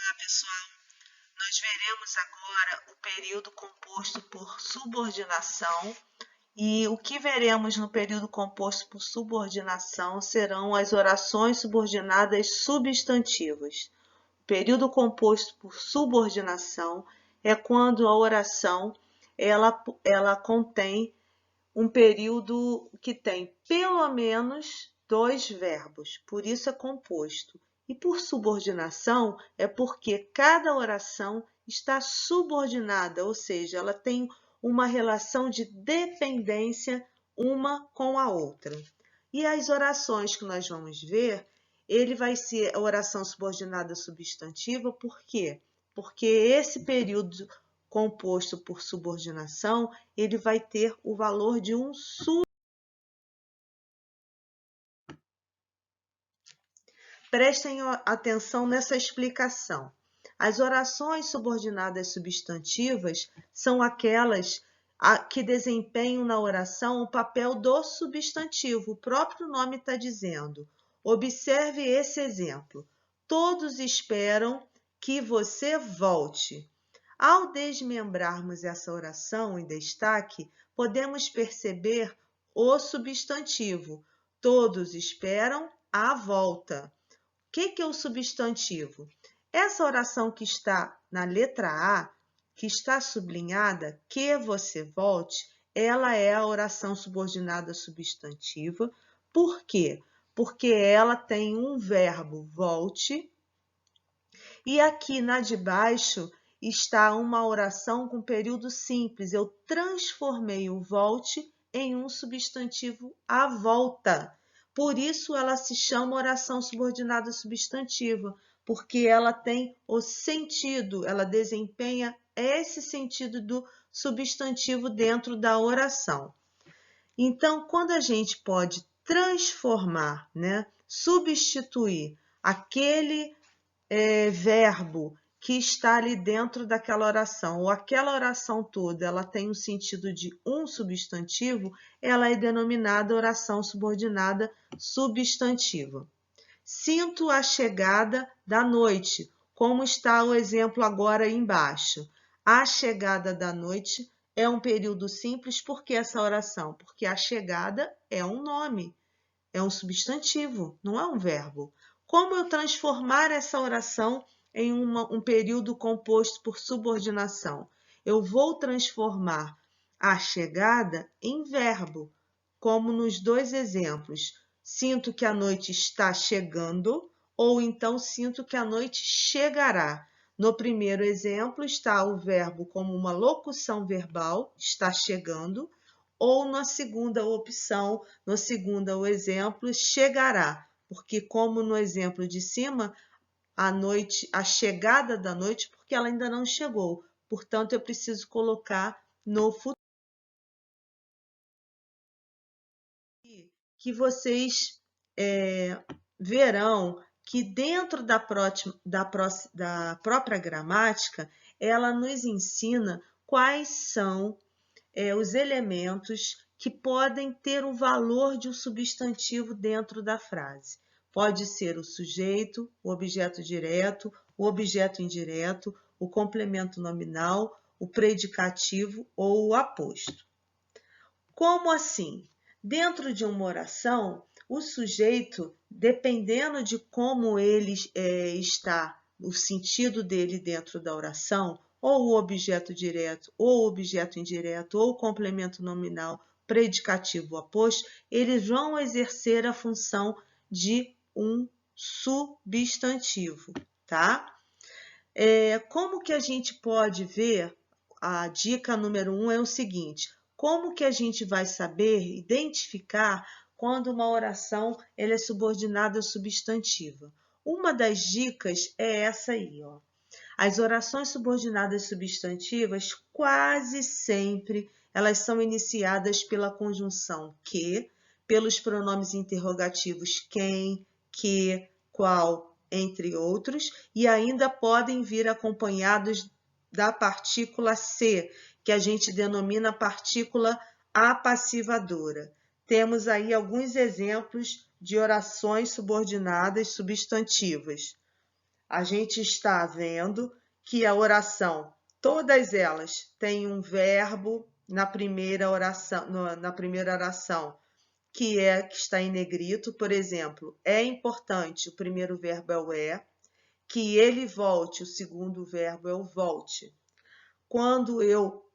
Olá, pessoal. Nós veremos agora o período composto por subordinação e o que veremos no período composto por subordinação serão as orações subordinadas substantivas. O período composto por subordinação é quando a oração ela contém um período que tem pelo menos dois verbos, por isso é composto. E por subordinação é porque cada oração está subordinada, ou seja, ela tem uma relação de dependência uma com a outra. E as orações que nós vamos ver, ele vai ser a oração subordinada substantiva, por quê? Porque esse período composto por subordinação, ele vai ter o valor de um Prestem atenção nessa explicação. As orações subordinadas substantivas são aquelas que desempenham na oração o papel do substantivo. O próprio nome está dizendo. Observe esse exemplo. Todos esperam que você volte. Ao desmembrarmos essa oração em destaque, podemos perceber o substantivo. Todos esperam a volta. O que é o substantivo? Essa oração que está na letra A, que está sublinhada, que você volte, ela é a oração subordinada substantiva. Por quê? Porque ela tem um verbo volte e aqui na de baixo está uma oração com período simples. Eu transformei o volte em um substantivo à volta. Por isso ela se chama oração subordinada substantiva, porque ela tem o sentido, ela desempenha esse sentido do substantivo dentro da oração. Então, quando a gente pode transformar, substituir aquele verbo que está ali dentro daquela oração, ou aquela oração toda, ela tem um sentido de um substantivo, ela é denominada oração subordinada substantiva. Sinto a chegada da noite, como está o exemplo agora aí embaixo. A chegada da noite é um período simples, por que essa oração? Porque a chegada é um nome, é um substantivo, não é um verbo. Como eu transformar essa oração em um período composto por subordinação? Eu vou transformar a chegada em verbo, como nos dois exemplos. Sinto que a noite está chegando, ou então sinto que a noite chegará. No primeiro exemplo está o verbo como uma locução verbal, está chegando, ou na segunda opção, no segundo exemplo, chegará, porque como no exemplo de cima, a noite, a chegada da noite, porque ela ainda não chegou. Portanto, eu preciso colocar no futuro. Que vocês verão que dentro da própria gramática, ela nos ensina quais são os elementos que podem ter o valor de um substantivo dentro da frase. Pode ser o sujeito, o objeto direto, o objeto indireto, o complemento nominal, o predicativo ou o aposto. Como assim? Dentro de uma oração, o sujeito, dependendo de como ele está, o sentido dele dentro da oração, ou o objeto direto, ou o objeto indireto, ou o complemento nominal, predicativo, aposto, eles vão exercer a função de um substantivo, tá? Como que a gente pode ver? A dica número 1 é o seguinte: como que a gente vai saber identificar quando uma oração ela é subordinada ou substantiva? Uma das dicas é essa aí, ó. As orações subordinadas substantivas, quase sempre, elas são iniciadas pela conjunção que, pelos pronomes interrogativos quem, que, qual, entre outros, e ainda podem vir acompanhados da partícula se, que a gente denomina partícula apassivadora. Temos aí alguns exemplos de orações subordinadas substantivas. a gente está vendo que a oração, todas elas têm um verbo na primeira oração, que está em negrito. Por exemplo, é importante, o primeiro verbo é o é, que ele volte, o segundo verbo é o volte. Quando eu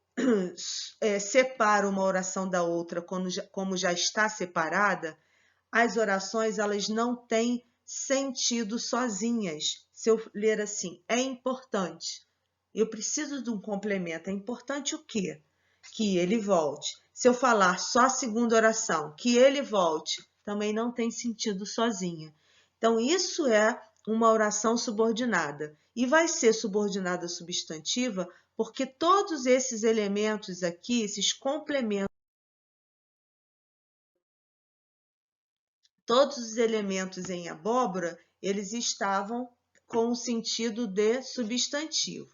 separo uma oração da outra, como já está separada, as orações elas não têm sentido sozinhas. Se eu ler assim, é importante, eu preciso de um complemento. É importante o quê? Que ele volte. Se eu falar só a segunda oração, que ele volte, também não tem sentido sozinha. Então, isso é uma oração subordinada. E vai ser subordinada substantiva porque todos esses elementos aqui, esses complementos, todos os elementos em abóbora, eles estavam com o sentido de substantivo.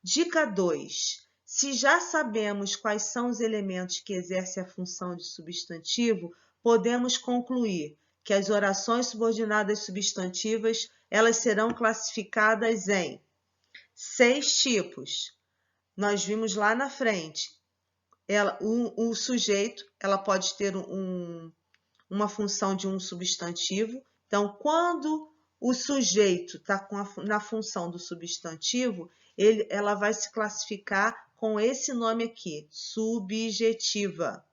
Dica 2. Se já sabemos quais são os elementos que exercem a função de substantivo, podemos concluir que as orações subordinadas substantivas, elas serão classificadas em 6 tipos. Nós vimos lá na frente. O sujeito, ela pode ter uma função de um substantivo. Então, quando o sujeito está na função do substantivo, ela vai se classificar com esse nome aqui, subjetiva,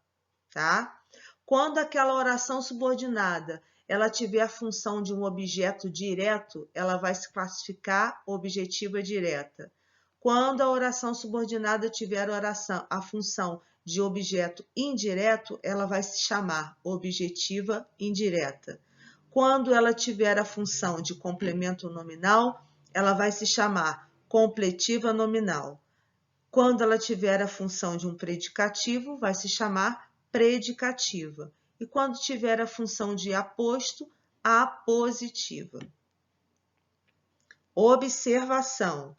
tá? Quando aquela oração subordinada ela tiver a função de um objeto direto, ela vai se classificar objetiva direta. Quando a oração subordinada tiver a função de objeto indireto, ela vai se chamar objetiva indireta. Quando ela tiver a função de complemento nominal, ela vai se chamar completiva nominal. Quando ela tiver a função de um predicativo, vai se chamar predicativa. E quando tiver a função de aposto, apositiva. Observação.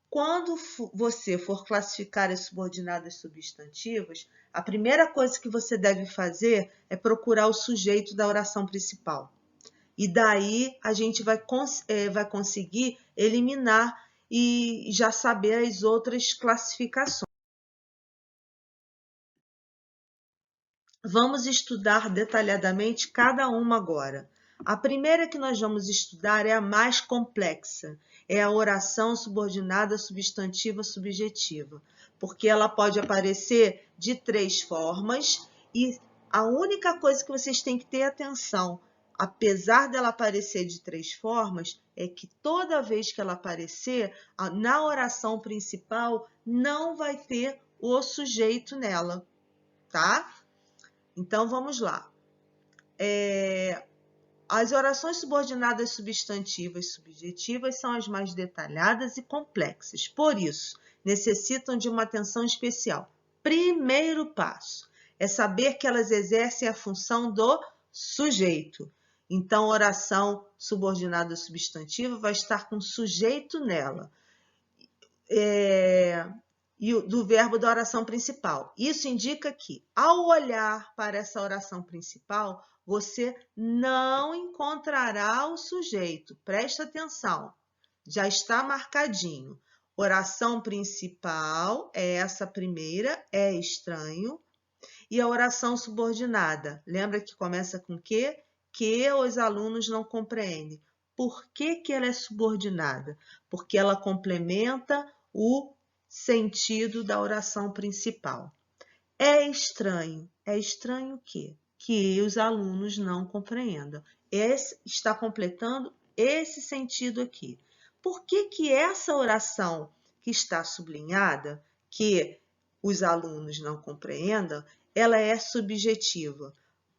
Quando você for classificar as subordinadas substantivas, a primeira coisa que você deve fazer é procurar o sujeito da oração principal. E daí a gente vai conseguir eliminar e já saber as outras classificações. Vamos estudar detalhadamente cada uma agora. A primeira que nós vamos estudar é a mais complexa, é a oração subordinada substantiva subjetiva, porque ela pode aparecer de 3 formas e a única coisa que vocês têm que ter atenção, apesar dela aparecer de 3 formas, é que toda vez que ela aparecer, na oração principal não vai ter o sujeito nela, tá? Então, vamos lá. As orações subordinadas substantivas subjetivas são as mais detalhadas e complexas. Por isso, necessitam de uma atenção especial. Primeiro passo é saber que elas exercem a função do sujeito. Então, a oração subordinada substantiva vai estar com sujeito nela. E do verbo da oração principal. Isso indica que, ao olhar para essa oração principal, você não encontrará o sujeito. Presta atenção, já está marcadinho. Oração principal é essa primeira, é estranho. E a oração subordinada, lembra que começa com quê? Que os alunos não compreendem. Por que ela é subordinada? Porque ela complementa o sentido da oração principal. É estranho o quê? Que os alunos não compreendam. Está completando esse sentido aqui. Por que essa oração que está sublinhada, que os alunos não compreendam, ela é subjetiva?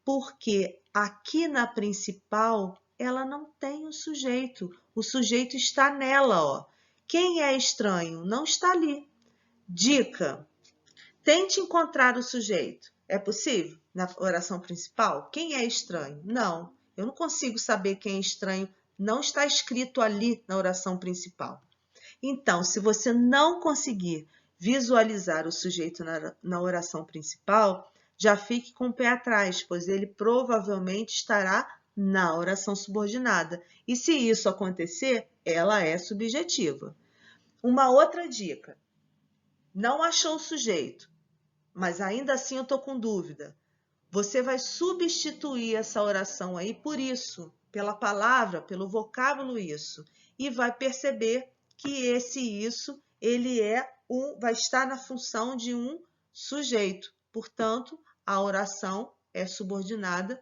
Porque aqui na principal, ela não tem o sujeito está nela, ó. Quem é estranho não está ali. Dica: tente encontrar o sujeito. É possível? Na oração principal? Quem é estranho? Não, eu não consigo saber quem é estranho. Não está escrito ali na oração principal. Então, se você não conseguir visualizar o sujeito na oração principal, já fique com o pé atrás, pois ele provavelmente estará na oração subordinada. E se isso acontecer, ela é subjetiva. Uma outra dica: não achou o sujeito, mas ainda assim eu estou com dúvida. Você vai substituir essa oração aí por isso, pela palavra, pelo vocábulo isso, e vai perceber que esse isso, ele vai estar na função de um sujeito. Portanto, a oração é subordinada,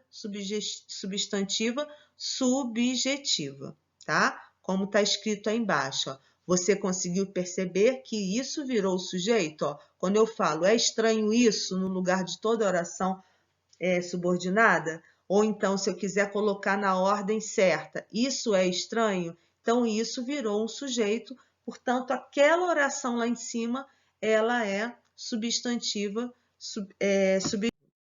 substantiva, subjetiva, tá? Como está escrito aí embaixo, ó. Você conseguiu perceber que isso virou sujeito? Ó. Quando eu falo é estranho isso, no lugar de toda oração subordinada, ou então se eu quiser colocar na ordem certa, isso é estranho, então isso virou um sujeito, portanto aquela oração lá em cima, ela é substantiva,